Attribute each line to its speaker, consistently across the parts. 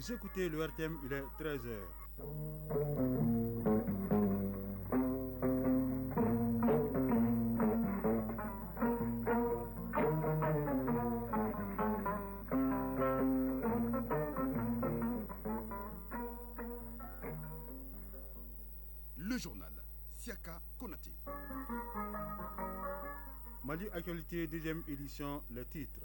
Speaker 1: Vous écoutez le RTM, il est 13h.
Speaker 2: Le journal Siaka Konaté.
Speaker 1: Mali Actualité, deuxième édition, les titres.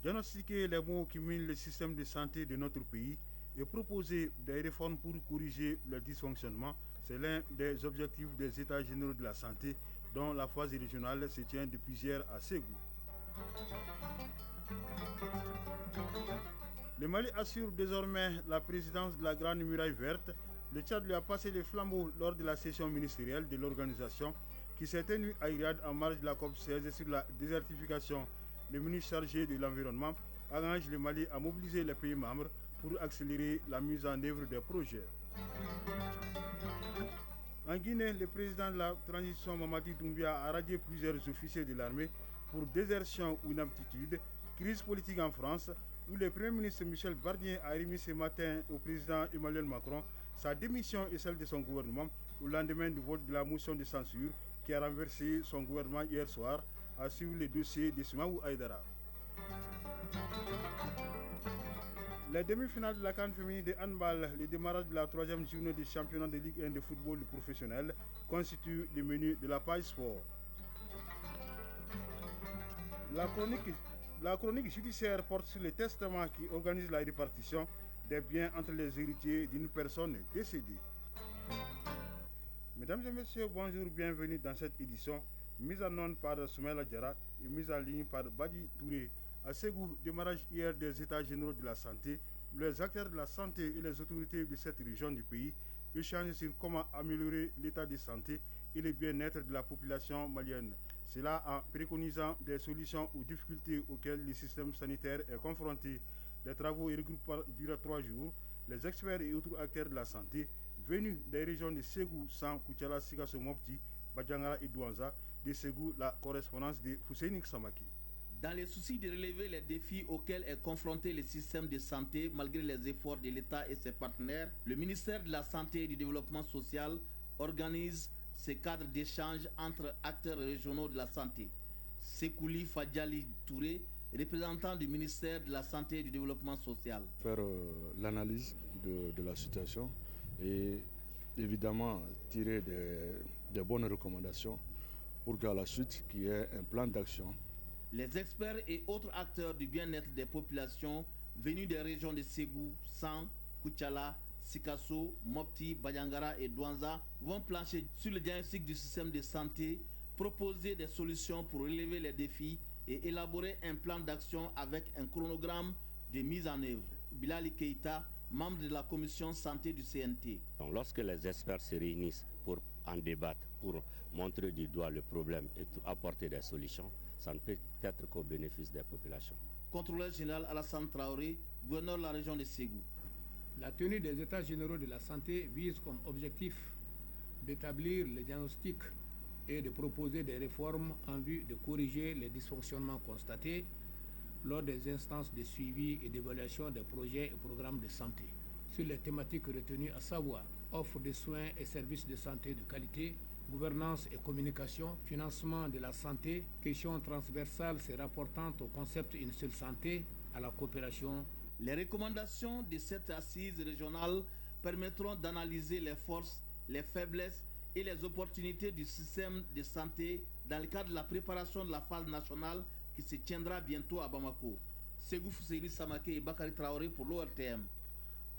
Speaker 1: Diagnostiquer les maux qui minent le système de santé de notre pays et proposer des réformes pour corriger le dysfonctionnement, c'est l'un des objectifs des États généraux de la santé dont la phase régionale se tient depuis hier à Ségou. Le Mali assure désormais la présidence de la Grande Muraille Verte. Le Tchad lui a passé les flambeaux lors de la session ministérielle de l'organisation qui s'est tenue à Iriad en marge de la COP16 sur la désertification. Le ministre chargé de l'Environnement engage le Mali à mobiliser les pays membres pour accélérer la mise en œuvre des projets. En Guinée, le président de la transition Mamadi Doumbia a radié plusieurs officiers de l'armée pour désertion ou inaptitude, crise politique en France, où le Premier ministre Michel Barnier a remis ce matin au président Emmanuel Macron sa démission et celle de son gouvernement au lendemain du vote de la motion de censure qui a renversé son gouvernement hier soir, a suivi le dossier de Soumaïla Aïdara. Les demi-finales de la CAN féminine de handball, le démarrage de la troisième journée du championnat de Ligue 1 de football professionnel constitue le menu de la page sport. La chronique judiciaire porte sur le testament qui organise la répartition des biens entre les héritiers d'une personne décédée. Mesdames et messieurs, bonjour, bienvenue dans cette édition, mise en onde par Soumaïla Diarra et mise en ligne par Badi Touré. À Ségou, démarrage hier des États généraux de la santé, les acteurs de la santé et les autorités de cette région du pays échangent sur comment améliorer l'état de santé et le bien-être de la population malienne. Cela en préconisant des solutions aux difficultés auxquelles le système sanitaire est confronté. Les travaux regroupent durant 3 jours les experts et autres acteurs de la santé venus des régions de Ségou, San, Koutiala, Sikasso, Mopti, Badjangara et Douanza. De Ségou, la correspondance de Fousseini Samaki.
Speaker 3: Dans le souci de relever les défis auxquels est confronté le système de santé malgré les efforts de l'État et ses partenaires, le ministère de la Santé et du Développement social organise ce cadre d'échange entre acteurs régionaux de la santé. Sekouli Fadjali Touré, représentant du ministère de la Santé et du Développement social.
Speaker 4: Faire l'analyse de la situation et évidemment tirer des bonnes recommandations pour qu'à la suite qu'il y ait un plan d'action.
Speaker 3: Les experts et autres acteurs du bien-être des populations venus des régions de Ségou, San, Koutiala, Sikasso, Mopti, Badjangara et Douanza vont plancher sur le diagnostic du système de santé, proposer des solutions pour relever les défis et élaborer un plan d'action avec un chronogramme de mise en œuvre. Bilali Keïta, membre de la commission santé du CNT.
Speaker 5: Donc, lorsque les experts se réunissent pour en débattre, pour montrer du doigt le problème et apporter des solutions, ça ne peut être qu'au bénéfice des populations.
Speaker 3: Contrôleur général Alassane Traoré, gouverneur de la région de Ségou.
Speaker 6: La tenue des États généraux de la santé vise comme objectif d'établir le diagnostic et de proposer des réformes en vue de corriger les dysfonctionnements constatés lors des instances de suivi et d'évaluation des projets et programmes de santé. Sur les thématiques retenues, à savoir offre de soins et services de santé de qualité, gouvernance et communication, financement de la santé, questions transversales se rapportant au concept Une seule santé, à la coopération.
Speaker 3: Les recommandations de cette assise régionale permettront d'analyser les forces, les faiblesses et les opportunités du système de santé dans le cadre de la préparation de la phase nationale qui se tiendra bientôt à Bamako. Ségou Fousseini Samake et Bakary Traoré pour l'ORTM.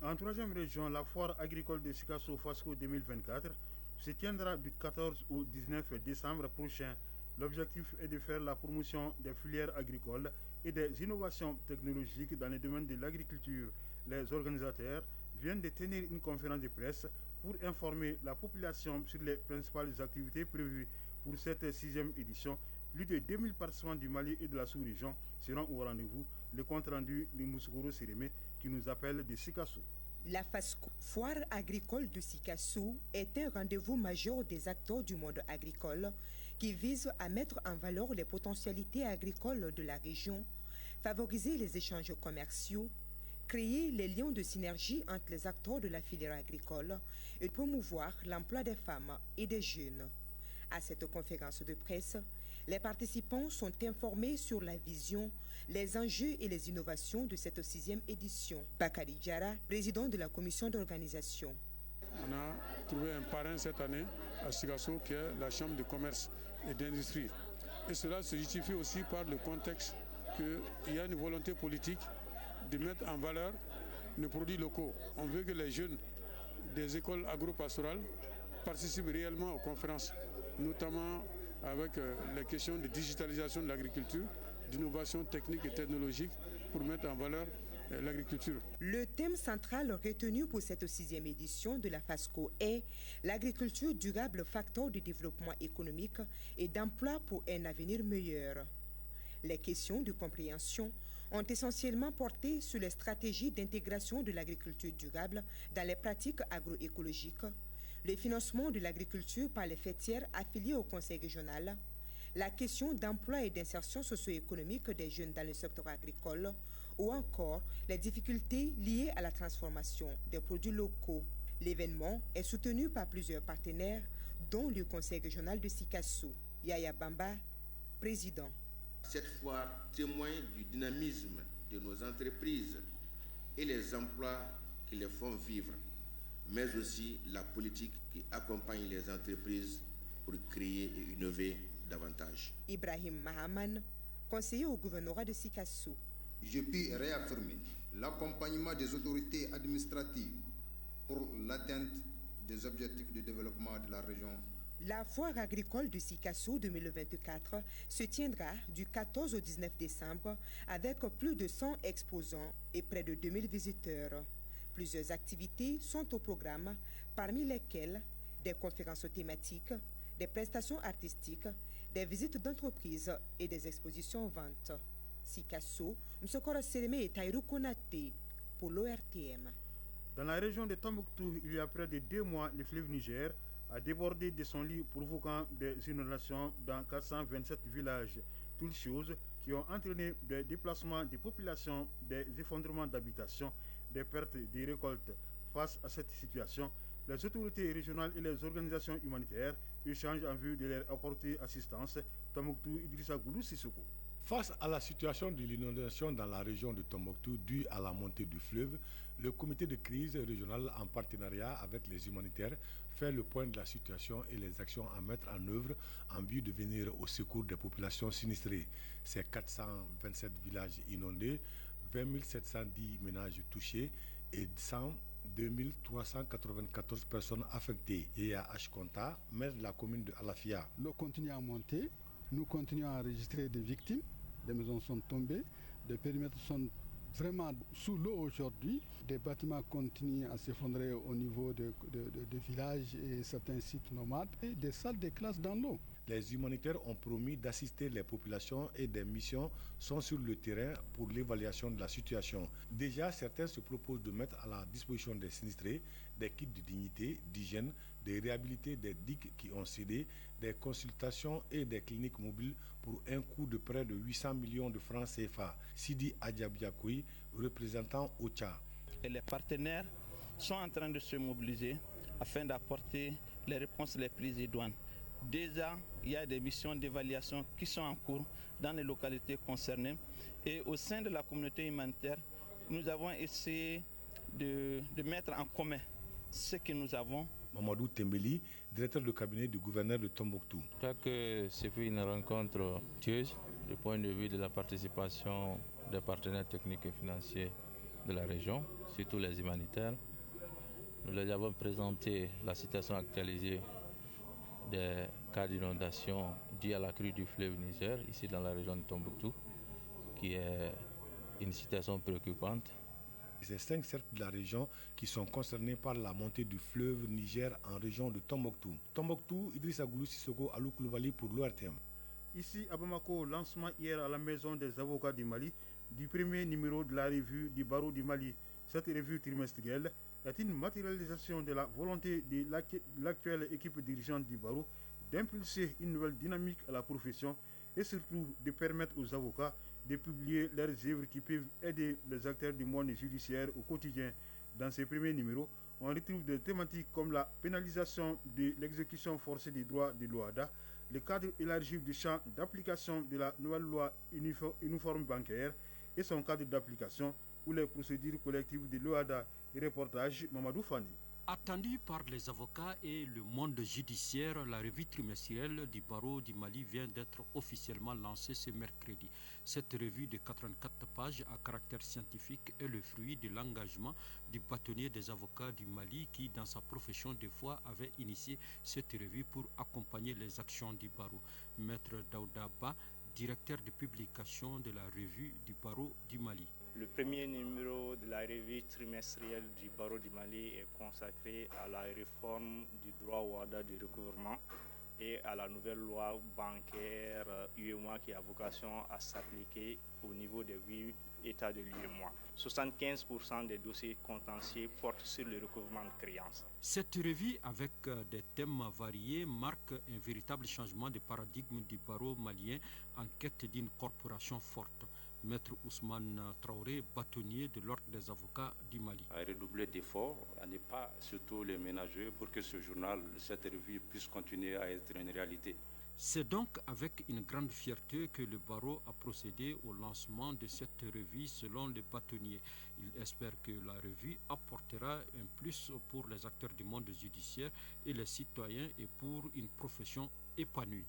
Speaker 1: En troisième région, la foire agricole de Sikasso Fasco 2024 se tiendra du 14 au 19 décembre prochain. L'objectif est de faire la promotion des filières agricoles et des innovations technologiques dans le domaine de l'agriculture. Les organisateurs viennent de tenir une conférence de presse pour informer la population sur les principales activités prévues pour cette 6e édition. Plus de 2000 participants du Mali et de la sous-région seront au rendez-vous. Le compte rendu de Mouskouro Sérémé qui nous appelle de Sikasso.
Speaker 7: La FASCO, foire agricole de Sikasso, est un rendez-vous majeur des acteurs du monde agricole qui vise à mettre en valeur les potentialités agricoles de la région, favoriser les échanges commerciaux, créer les liens de synergie entre les acteurs de la filière agricole et promouvoir l'emploi des femmes et des jeunes. À cette conférence de presse, les participants sont informés sur la vision, les enjeux et les innovations de cette 6e édition. Bakari Diara, président de la commission d'organisation.
Speaker 8: On a trouvé un parrain cette année à Sikasso qui est la Chambre de commerce et d'industrie. Et cela se justifie aussi par le contexte qu'il y a une volonté politique de mettre en valeur nos produits locaux. On veut que les jeunes des écoles agro-pastorales participent réellement aux conférences, notamment avec les questions de digitalisation de l'agriculture, d'innovation technique et technologique pour mettre en valeur l'agriculture.
Speaker 7: Le thème central retenu pour cette 6e édition de la FASCO est l'agriculture durable, facteur de développement économique et d'emploi pour un avenir meilleur. Les questions de compréhension ont essentiellement porté sur les stratégies d'intégration de l'agriculture durable dans les pratiques agroécologiques, le financement de l'agriculture par les fêtières affiliées au Conseil régional, la question d'emploi et d'insertion socio-économique des jeunes dans le secteur agricole, ou encore les difficultés liées à la transformation des produits locaux. L'événement est soutenu par plusieurs partenaires, dont le Conseil régional de Sikasso. Yaya Bamba, président.
Speaker 9: Cette foire témoigne du dynamisme de nos entreprises et les emplois qui les font vivre, mais aussi la politique qui accompagne les entreprises pour créer et innover davantage.
Speaker 7: Ibrahim Mahaman, conseiller au gouvernorat de Sikasso.
Speaker 10: Je puis réaffirmer l'accompagnement des autorités administratives pour l'atteinte des objectifs de développement de la région.
Speaker 7: La foire agricole de Sikasso 2024 se tiendra du 14 au 19 décembre avec plus de 100 exposants et près de 2000 visiteurs. Plusieurs activités sont au programme, parmi lesquelles des conférences thématiques, des prestations artistiques, des visites d'entreprises et des expositions ventes. Sikasso, Msokora Sereme et Taïrou Konate pour l'ORTM.
Speaker 1: Dans la région de Tombouctou, il y a près de 2 mois, le fleuve Niger a débordé de son lit, provoquant des inondations dans 427 villages. Toutes choses qui ont entraîné des déplacements des populations, des effondrements d'habitations, des pertes des récoltes. Face à cette situation, les autorités régionales et les organisations humanitaires échangent en vue de leur apporter assistance. Tombouctou, Idrissa Goulou Sissoko.
Speaker 4: Face à la situation de l'inondation dans la région de Tombouctou due à la montée du fleuve, le comité de crise régional en partenariat avec les humanitaires fait le point de la situation et les actions à mettre en œuvre en vue de venir au secours des populations sinistrées. Ces 427 villages inondés, 20 710 ménages touchés et 102 394 personnes affectées. Et à Ashkonta, maire de la commune de Alafia.
Speaker 11: L'eau continue à monter, nous continuons à enregistrer des victimes, des maisons sont tombées, des périmètres sont vraiment sous l'eau aujourd'hui. Des bâtiments continuent à s'effondrer au niveau des villages et certains sites nomades. Et des salles de classe dans l'eau.
Speaker 4: Les humanitaires ont promis d'assister les populations et des missions sont sur le terrain pour l'évaluation de la situation. Déjà, certains se proposent de mettre à la disposition des sinistrés des kits de dignité, d'hygiène, de réhabiliter des digues qui ont cédé, des consultations et des cliniques mobiles pour un coût de près de 800 millions de francs CFA. Sidi Adjabiakoui, représentant OCHA.
Speaker 12: Et les partenaires sont en train de se mobiliser afin d'apporter les réponses les plus idoines. Déjà, il y a des missions d'évaluation qui sont en cours dans les localités concernées. Et au sein de la communauté humanitaire, nous avons essayé de mettre en commun ce que nous avons.
Speaker 4: Mamadou Tembeli, directeur de cabinet du gouverneur de Tombouctou.
Speaker 13: Je crois que c'est une rencontre tueuse du point de vue de la participation des partenaires techniques et financiers de la région, surtout les humanitaires. Nous leur avons présenté la situation actualisée des cas d'inondation dus à la crue du fleuve Niger, ici dans la région de Tombouctou, qui est une situation préoccupante.
Speaker 4: C'est 5 cercles de la région qui sont concernés par la montée du fleuve Niger en région de Tombouctou. Tombouctou, Idrissa Goulou Sissoko, Alou Koulibaly pour l'ORTM.
Speaker 1: Ici à Bamako, lancement hier à la maison des avocats du Mali du premier numéro de la revue du barreau du Mali. Cette revue trimestrielle est une matérialisation de la volonté de l'actuelle équipe dirigeante du barreau d'impulser une nouvelle dynamique à la profession et surtout de permettre aux avocats de publier leurs œuvres qui peuvent aider les acteurs du monde judiciaire au quotidien. Dans ces premiers numéros, on retrouve des thématiques comme la pénalisation de l'exécution forcée des droits de l'OADA, le cadre élargi du champ d'application de la nouvelle loi uniforme bancaire et son cadre d'application ou les procédures collectives de l'OADA. Reportage Mamadou Fani.
Speaker 14: Attendue par les avocats et le monde judiciaire, la revue trimestrielle du barreau du Mali vient d'être officiellement lancée ce mercredi. Cette revue de 84 pages à caractère scientifique est le fruit de l'engagement du bâtonnier des avocats du Mali qui, dans sa profession de foi, avait initié cette revue pour accompagner les actions du barreau. Maître Daouda Ba, directeur de publication de la revue du barreau du Mali.
Speaker 15: Le premier numéro de la revue trimestrielle du barreau du Mali est consacré à la réforme du droit OADA du recouvrement et à la nouvelle loi bancaire UEMOA qui a vocation à s'appliquer au niveau des 8 États de l'UEMOA. 75% des dossiers contentieux portent sur le recouvrement de créances.
Speaker 14: Cette revue, avec des thèmes variés, marque un véritable changement de paradigme du barreau malien en quête d'une corporation forte. Maître Ousmane Traoré, bâtonnier de l'Ordre des avocats du Mali.
Speaker 16: À redoubler d'efforts, à ne pas surtout les ménager pour que ce journal, cette revue puisse continuer à être une réalité.
Speaker 14: C'est donc avec une grande fierté que le barreau a procédé au lancement de cette revue selon les bâtonniers. Il espère que la revue apportera un plus pour les acteurs du monde judiciaire et les citoyens et pour une profession épanouie.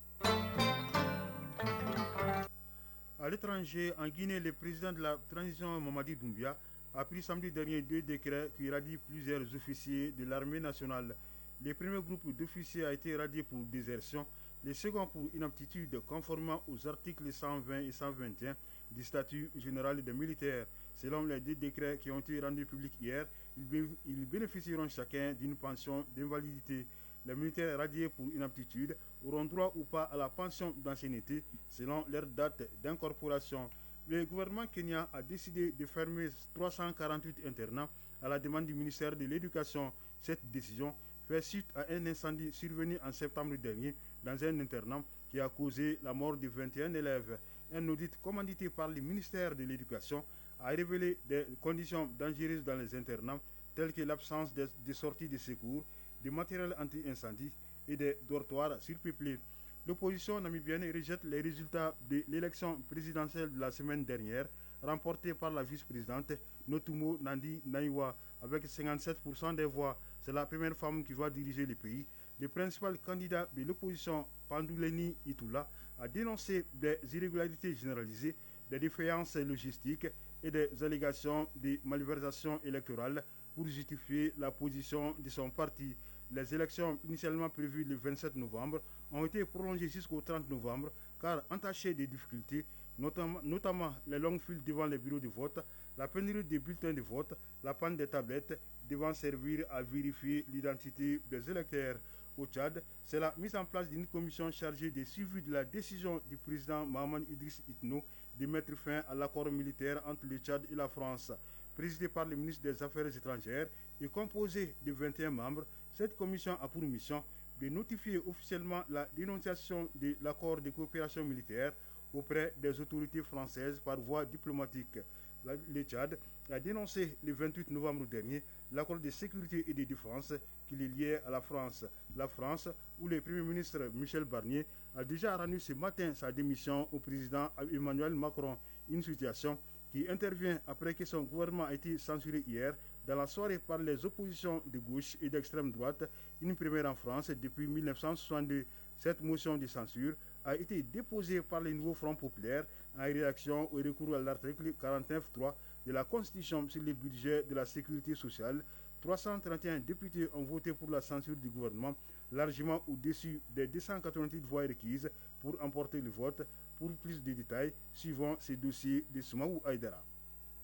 Speaker 1: À l'étranger, en Guinée, le président de la transition Mamadi Doumbia a pris samedi dernier 2 décrets qui radient plusieurs officiers de l'armée nationale. Le premier groupe d'officiers a été radié pour désertion, le second pour inaptitude conformément aux articles 120 et 121 du statut général des militaires. Selon les 2 décrets qui ont été rendus publics hier, ils bénéficieront chacun d'une pension d'invalidité. Les militaires radiés pour inaptitude auront droit ou pas à la pension d'ancienneté selon leur date d'incorporation. Le gouvernement kenyan a décidé de fermer 348 internats à la demande du ministère de l'Éducation. Cette décision fait suite à un incendie survenu en septembre dernier dans un internat qui a causé la mort de 21 élèves. Un audit commandité par le ministère de l'Éducation a révélé des conditions dangereuses dans les internats telles que l'absence de sorties de secours, de matériel anti-incendie et des dortoirs surpeuplés. L'opposition namibienne rejette les résultats de l'élection présidentielle de la semaine dernière, remportée par la vice-présidente Notumo Nandi Naiwa avec 57% des voix. C'est la première femme qui va diriger le pays. Le principal candidat de l'opposition, Panduleni Itula, a dénoncé des irrégularités généralisées, des défaillances logistiques et des allégations de malversation électorale pour justifier la position de son parti. Les élections initialement prévues le 27 novembre ont été prolongées jusqu'au 30 novembre car entachées de difficultés, notamment les longues files devant les bureaux de vote, la pénurie des bulletins de vote, la panne des tablettes devant servir à vérifier l'identité des électeurs. Au Tchad, c'est la mise en place d'une commission chargée de suivi de la décision du président Mahaman Idriss Itno de mettre fin à l'accord militaire entre le Tchad et la France. Présidée par le ministre des Affaires étrangères et composée de 21 membres, cette commission a pour mission de notifier officiellement la dénonciation de l'accord de coopération militaire auprès des autorités françaises par voie diplomatique. Le Tchad a dénoncé le 28 novembre dernier l'accord de sécurité et de défense qui les liait à la France. La France, où le Premier ministre Michel Barnier a déjà rendu ce matin sa démission au président Emmanuel Macron, une situation qui intervient après que son gouvernement a été censuré hier dans la soirée par les oppositions de gauche et d'extrême droite, une première en France depuis 1962. Cette motion de censure a été déposée par le nouveau Front populaire en réaction au recours à l'article 49.3 de la Constitution sur le budget de la sécurité sociale. 331 députés ont voté pour la censure du gouvernement, largement au-dessus des 288 voix requises pour emporter le vote. Pour plus de détails, suivant ces dossiers de Soumaou Aïdara.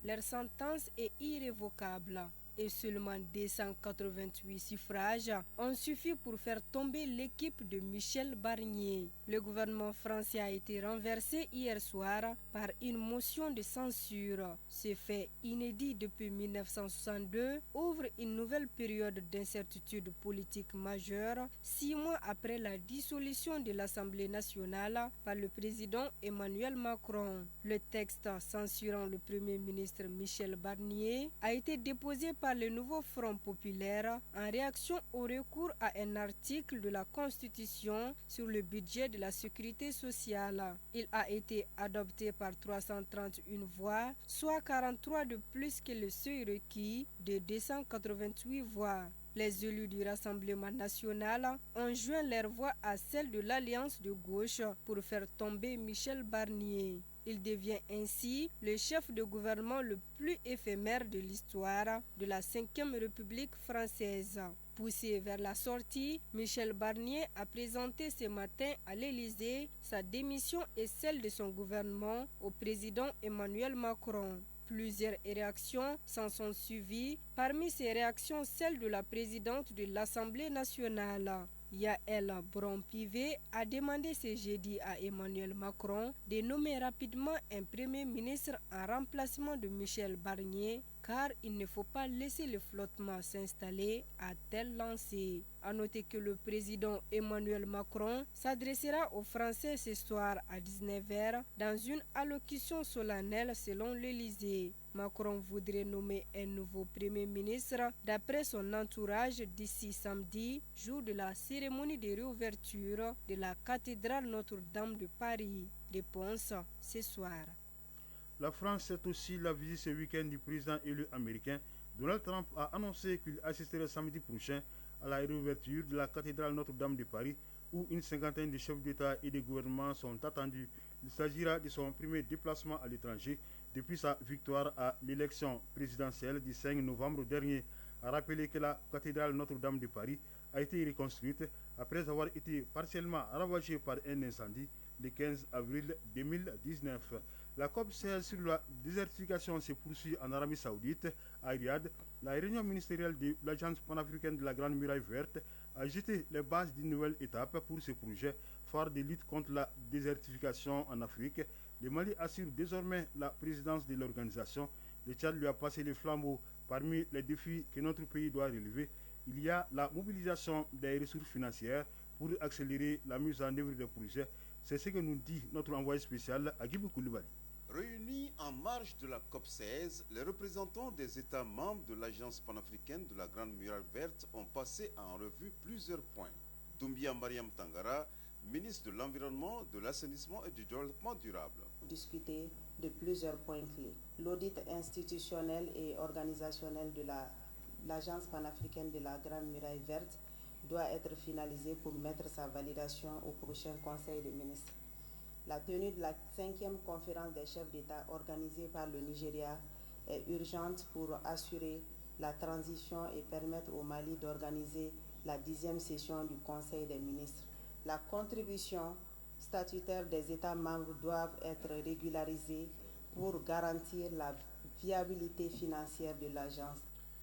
Speaker 17: Leur sentence est irrévocable. et seulement 288 suffrages ont suffi pour faire tomber l'équipe de Michel Barnier. Le gouvernement français a été renversé hier soir par une motion de censure. Ce fait inédit depuis 1962 ouvre une nouvelle période d'incertitude politique majeure, 6 mois après la dissolution de l'Assemblée nationale par le président Emmanuel Macron. Le texte censurant le Premier ministre Michel Barnier a été déposé par le nouveau Front populaire en réaction au recours à un article de la Constitution sur le budget de la sécurité sociale. Il a été adopté par 331 voix, soit 43 de plus que le seuil requis de 288 voix. Les élus du Rassemblement national ont joint leurs voix à celles de l'Alliance de gauche pour faire tomber Michel Barnier. Il devient ainsi le chef de gouvernement le plus éphémère de l'histoire de la Ve République française. Poussé vers la sortie, Michel Barnier a présenté ce matin à l'Élysée sa démission et celle de son gouvernement au président Emmanuel Macron. Plusieurs réactions s'en sont suivies. Parmi ces réactions, celle de la présidente de l'Assemblée nationale. Yael Braun-Pivet a demandé ce jeudi à Emmanuel Macron de nommer rapidement un premier ministre en remplacement de Michel Barnier, car il ne faut pas laisser le flottement s'installer à tel lancé. A noter que le président Emmanuel Macron s'adressera aux Français ce soir à 19h dans une allocution solennelle selon l'Élysée. Macron voudrait nommer un nouveau Premier ministre d'après son entourage d'ici samedi, jour de la cérémonie de réouverture de la cathédrale Notre-Dame de Paris. Réponse ce soir.
Speaker 1: La France, c'est aussi la visite ce week-end du président élu américain. Donald Trump a annoncé qu'il assisterait samedi prochain à la réouverture de la cathédrale Notre-Dame de Paris, où une cinquantaine de chefs d'État et de gouvernement sont attendus. Il s'agira de son premier déplacement à l'étranger depuis sa victoire à l'élection présidentielle du 5 novembre dernier. A rappelé que la cathédrale Notre-Dame de Paris a été reconstruite après avoir été partiellement ravagée par un incendie le 15 avril 2019. La COP16 sur la désertification se poursuit en Arabie Saoudite, à Riyad. La réunion ministérielle de l'Agence panafricaine de la Grande Muraille Verte a jeté les bases d'une nouvelle étape pour ce projet phare de lutte contre la désertification en Afrique. Le Mali assure désormais la présidence de l'organisation. Le Tchad lui a passé le flambeau. Parmi les défis que notre pays doit relever, il y a la mobilisation des ressources financières pour accélérer la mise en œuvre des projets. C'est ce que nous dit notre envoyé spécial Agibou Koulibaly.
Speaker 18: Réunis en marge de la COP16, les représentants des États membres de l'Agence panafricaine de la Grande Muraille Verte ont passé en revue plusieurs points. Doumbia Mariam Tangara, ministre de l'Environnement, de l'Assainissement et du Développement durable.
Speaker 19: Discuter de plusieurs points clés. L'audit institutionnel et organisationnel de l'Agence panafricaine de la Grande Muraille Verte doit être finalisé pour mettre sa validation au prochain Conseil des ministres. La tenue de la 5e conférence des chefs d'État organisée par le Nigeria est urgente pour assurer la transition et permettre au Mali d'organiser la 10e session du Conseil des ministres. La contribution statutaire des États membres doivent être régularisées pour garantir la viabilité financière de l'agence.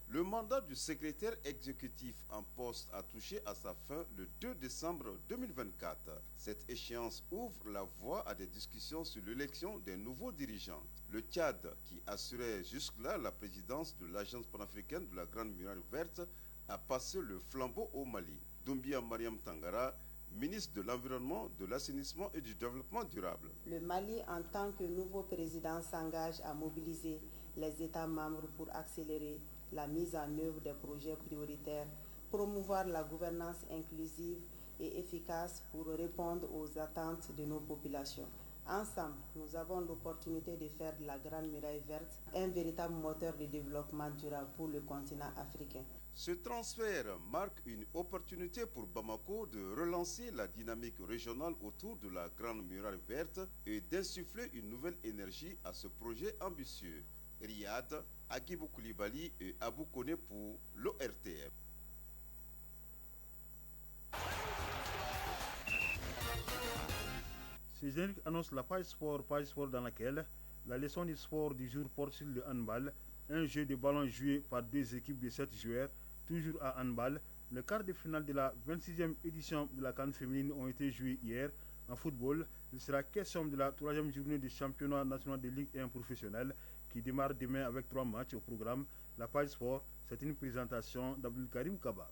Speaker 18: Le mandat du secrétaire exécutif en poste a touché à sa fin le 2 décembre 2024. Cette échéance ouvre la voie à des discussions sur l'élection des nouveaux dirigeants. Le Tchad, qui assurait jusque-là la présidence de l'Agence panafricaine de la Grande Muraille Verte, a passé le flambeau au Mali. Doumbia Mariam Tangara, ministre de l'Environnement, de l'Assainissement et du Développement durable.
Speaker 19: Le Mali, en tant que nouveau président, s'engage à mobiliser les États membres pour accélérer la mise en œuvre des projets prioritaires, promouvoir la gouvernance inclusive et efficace pour répondre aux attentes de nos populations. Ensemble, nous avons l'opportunité de faire de la Grande Muraille Verte un véritable moteur de développement durable pour le continent africain.
Speaker 18: Ce transfert marque une opportunité pour Bamako de relancer la dynamique régionale autour de la Grande Muraille Verte et d'insuffler une nouvelle énergie à ce projet ambitieux. Riyad, Agibou Koulibaly et Abou Kone pour l'ORTF.
Speaker 1: Ce générique annonce la page sport dans laquelle la leçon du sport du jour porte sur le handball. un jeu de ballon joué par deux équipes de 7 joueurs, toujours à handball. Les quarts de finale de la 26e édition de la CAN féminine ont été joués hier. En football, il sera question de la 3e journée du championnat national de Ligue 1 professionnelle qui démarre demain avec 3 matchs au programme. La page sport, c'est une présentation d'Abdul Karim Kaba.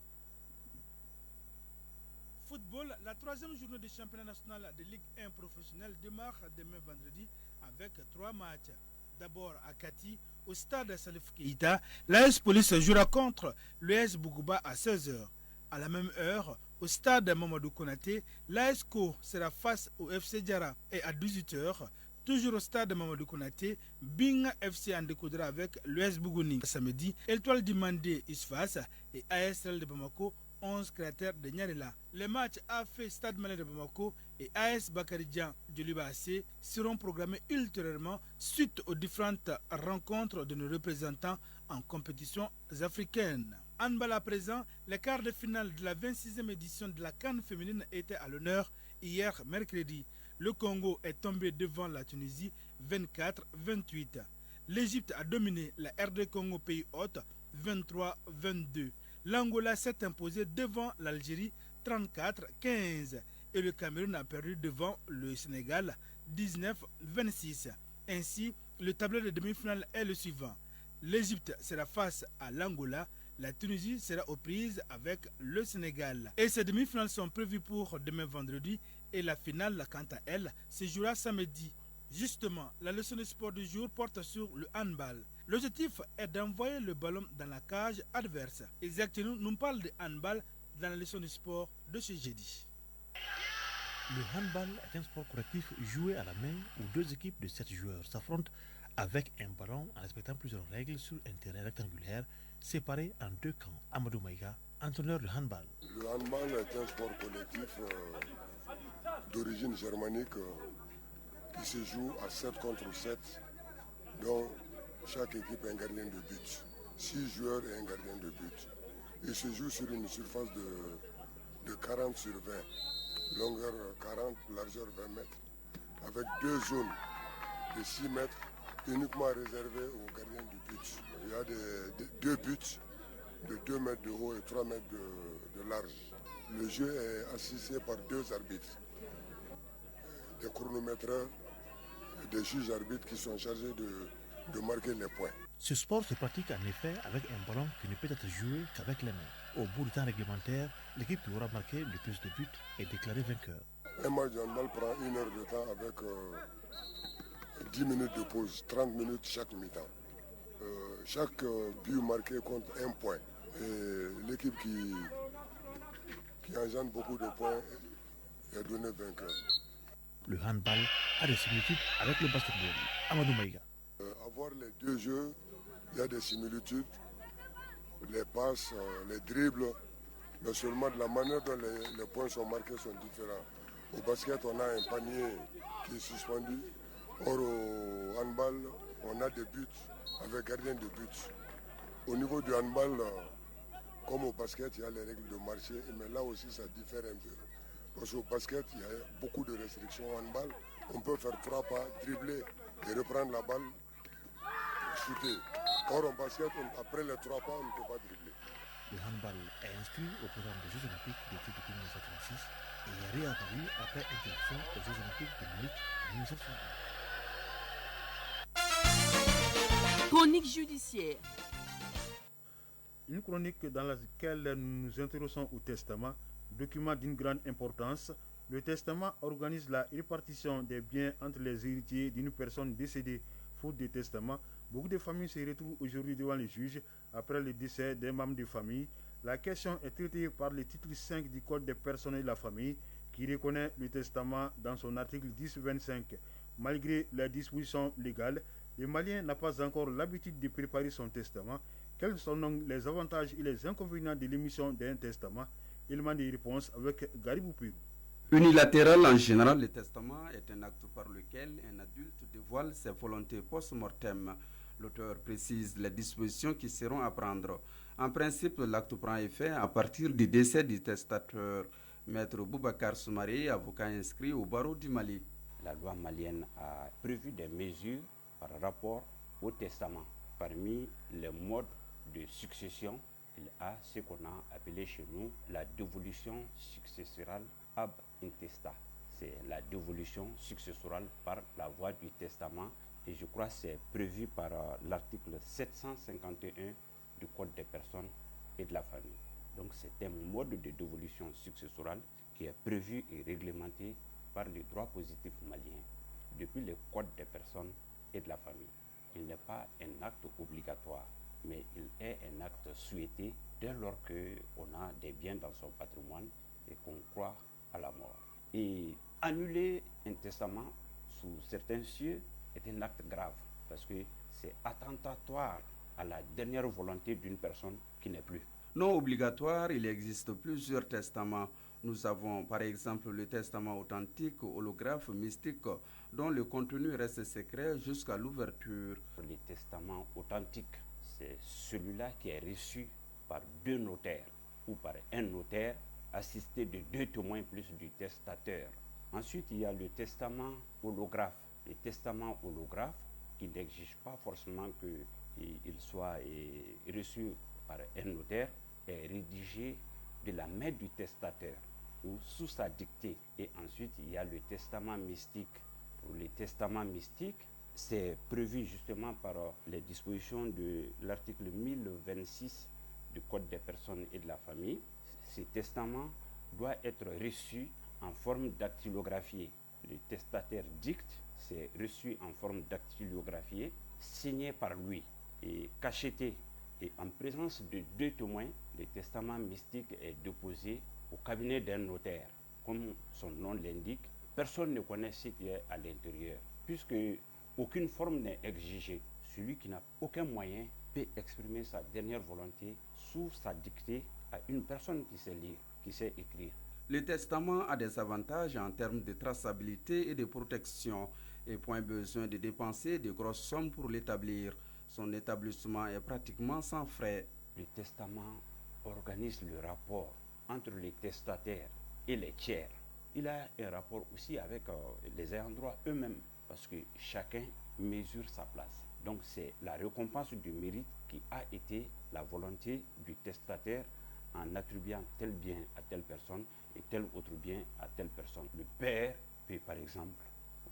Speaker 20: Football, la 3e journée du championnat national de Ligue 1 professionnelle démarre demain vendredi avec 3 matchs. D'abord à Kati, au stade Salif Keïta, l'AS Police jouera contre l'US Bougouba à 16h. À la même heure, au stade Mamadou Konaté, l'AS Co sera face au FC Diara. Et à 18h, toujours au stade Mamadou Konaté, Bing FC en découdra avec l'US Bougouni. Samedi, Étoile du Mandé Isfas et ASL de Bamako 11 cratères de Nyarela. Les matchs AFC Stade Malien de Bamako et AS Bakaridjan de l'UBAC seront programmés ultérieurement suite aux différentes rencontres de nos représentants en compétitions africaines. Handball à présent, les quarts de finale de la 26e édition de la CAN féminine étaient à l'honneur hier mercredi. Le Congo est tombé devant la Tunisie 24-28. L'Égypte a dominé la RD Congo pays hôte 23-22. L'Angola s'est imposé devant l'Algérie 34-15 et le Cameroun a perdu devant le Sénégal 19-26. Ainsi, le tableau de demi-finale est le suivant. L'Égypte sera face à l'Angola, la Tunisie sera aux prises avec le Sénégal. Et ces demi-finales sont prévues pour demain vendredi et la finale, quant à elle, se jouera samedi. Justement, la leçon de sport du jour porte sur le handball. L'objectif est d'envoyer le ballon dans la cage adverse. Isaac Tenou nous parle de handball dans la leçon de sport de ce jeudi.
Speaker 21: Le handball est un sport collectif joué à la main où deux équipes de 7 joueurs s'affrontent avec un ballon en respectant plusieurs règles sur un terrain rectangulaire séparé en 2 camps. Amadou Maïga, entraîneur de handball.
Speaker 22: Le handball est un sport collectif d'origine germanique qui se joue à 7 contre 7, dont chaque équipe a un gardien de but. 6 joueurs et un gardien de but. Il se joue sur une surface de 40 sur 20, longueur 40, largeur 20 mètres, avec 2 zones de 6 mètres uniquement réservées aux gardiens du but. Il y a 2 buts de 2 mètres de haut et 3 mètres de large. Le jeu est assisté par 2 arbitres, des chronométreurs, des juges arbitres qui sont chargés de marquer les points.
Speaker 21: Ce sport se pratique en effet avec un ballon qui ne peut être joué qu'avec les mains. Au bout du temps réglementaire, l'équipe qui aura marqué le plus de buts est déclarée vainqueur.
Speaker 22: Un match de handball prend 1 heure de temps avec 10 minutes de pause, 30 minutes chaque mi-temps. Chaque but marqué compte 1 point. Et l'équipe qui engendre beaucoup de points est donnée vainqueur.
Speaker 21: Le handball a des similitudes avec le basketball. Amadou Maïga.
Speaker 22: Avoir les 2 jeux, il y a des similitudes. Les passes, les dribbles, mais seulement de la manière dont les points sont marqués sont différents. Au basket, on a un panier qui est suspendu. Or, au handball, on a des buts avec gardien de but. Au niveau du handball, comme au basket, il y a les règles de marché, mais là aussi, ça diffère un peu. Parce qu'au basket, il y a beaucoup de restrictions au handball. On peut faire 3 pas, dribbler et reprendre la balle, shooter. Or, en basket, après les 3 pas, on ne peut pas dribbler.
Speaker 21: Le handball est inscrit au programme des Jeux Olympiques d'été depuis 1936 et est réapparu après interruption aux Jeux Olympiques de Munich en 1960.
Speaker 23: Chronique judiciaire.
Speaker 1: Une chronique dans laquelle nous nous intéressons au testament, document d'une grande importance. Le testament organise la répartition des biens entre les héritiers d'une personne décédée. Faute de testament, beaucoup de familles se retrouvent aujourd'hui devant les juges après le décès d'un membre de famille. La question est traitée par le titre 5 du Code des personnes et de la famille qui reconnaît le testament dans son article 10-25. Malgré les dispositions légales, le Malien n'a pas encore l'habitude de préparer son testament. Quels sont donc les avantages et les inconvénients de l'émission d'un testament? Il m'a des réponses avec Garibou Pérou.
Speaker 24: Unilatéral en général, le testament est un acte par lequel un adulte dévoile ses volontés post-mortem. L'auteur précise les dispositions qui seront à prendre. En principe, l'acte prend effet à partir du décès du testateur. Maître Boubacar Soumaré, avocat inscrit au barreau du Mali.
Speaker 5: La loi malienne a prévu des mesures par rapport au testament. Parmi mode de succession, il a ce qu'on a appelé chez nous la dévolution successorale ab intesta. C'est la dévolution successorale par la voie du testament et je crois que c'est prévu par l'article 751 du Code des personnes et de la famille. Donc c'est un mode de dévolution successorale qui est prévu et réglementé par le droit positif malien depuis le Code des personnes et de la famille. Il n'est pas un acte obligatoire, mais il est un acte souhaité dès lors qu'on a des biens dans son patrimoine et qu'on croit à la mort. Et annuler un testament sous certains cieux est un acte grave parce que c'est attentatoire à la dernière volonté d'une personne qui n'est plus.
Speaker 24: Non obligatoire, il existe plusieurs testaments. Nous avons par exemple le testament authentique, holographe, mystique, dont le contenu reste secret jusqu'à l'ouverture.
Speaker 5: Le testament authentique, c'est celui-là qui est reçu par 2 notaires ou par un notaire assisté de 2 témoins plus du testateur. Ensuite, il y a le testament holographe. Le testament holographe qui n'exige pas forcément qu'il soit reçu par un notaire est rédigé de la main du testateur ou sous sa dictée. Et ensuite, il y a le testament mystique. Pour le testament mystique, c'est prévu justement par les dispositions de l'article 1026 du Code des personnes et de la famille. Ce testament doit être reçu en forme dactylographiée. Le testataire dicte, c'est reçu en forme dactylographiée, signé par lui et cacheté. Et en présence de 2 témoins, le testament mystique est déposé au cabinet d'un notaire. Comme son nom l'indique, personne ne connaît ce qui est à l'intérieur, puisque aucune forme n'est exigée. Celui qui n'a aucun moyen peut exprimer sa dernière volonté sous sa dictée à une personne qui sait lire, qui sait écrire.
Speaker 24: Le testament a des avantages en termes de traçabilité et de protection, et point besoin de dépenser de grosses sommes pour l'établir. Son établissement est pratiquement sans frais.
Speaker 5: Le testament organise le rapport entre les testataires et les tiers. Il a un rapport aussi avec les ayants droit eux-mêmes, parce que chacun mesure sa place. Donc c'est la récompense du mérite qui a été la volonté du testataire en attribuant tel bien à telle personne et tel autre bien à telle personne. Le père peut par exemple,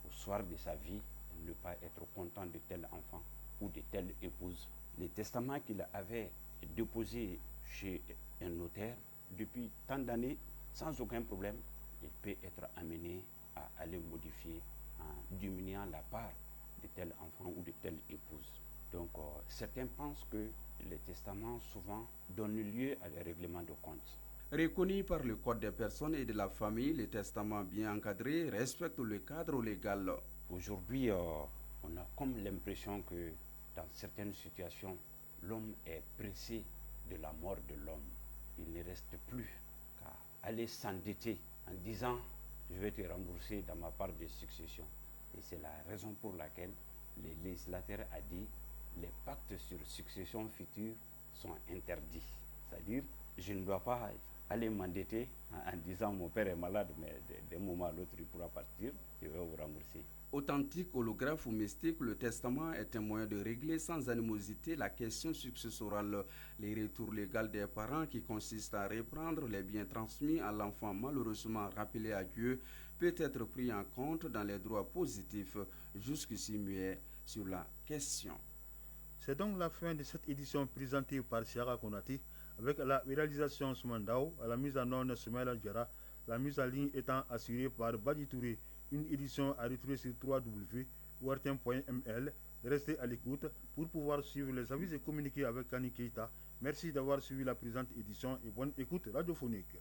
Speaker 5: au soir de sa vie, ne pas être content de tel enfant ou de telle épouse. Les testaments qu'il avait déposés chez un notaire depuis tant d'années, sans aucun problème, il peut être amené à aller modifier en diminuant la part de tel enfant ou de telle épouse. Donc certains pensent que les testaments souvent donnent lieu à des règlements de comptes.
Speaker 24: Reconnu par le Code des personnes et de la famille, les testaments bien encadrés respectent le cadre légal.
Speaker 5: Aujourd'hui, on a comme l'impression que dans certaines situations, l'homme est pressé de la mort de l'homme. Il ne reste plus qu'à aller s'endetter en disant « je vais te rembourser dans ma part de succession ». Et c'est la raison pour laquelle les législateurs ont dit les pactes sur succession future sont interdits. C'est-à-dire, je ne dois pas aller m'endetter en disant mon père est malade, mais d'un moment à l'autre il pourra partir, je vais vous rembourser.
Speaker 24: Authentique, holographe ou mystique, le testament est un moyen de régler sans animosité la question successorale. Les retours légaux des parents qui consistent à reprendre les biens transmis à l'enfant malheureusement rappelé à Dieu peut être pris en compte dans les droits positifs, jusqu'ici muets sur la question.
Speaker 1: C'est donc la fin de cette édition présentée par Siara Konati avec la réalisation Soumandao, à la mise en onde Soumaïla Djara, la mise en ligne étant assurée par Badi Touré. Une édition à retrouver sur www.wartem.ml. Restez à l'écoute pour pouvoir suivre les avis et communiquer avec Kani Keita. Merci d'avoir suivi la présente édition et bonne écoute radiophonique.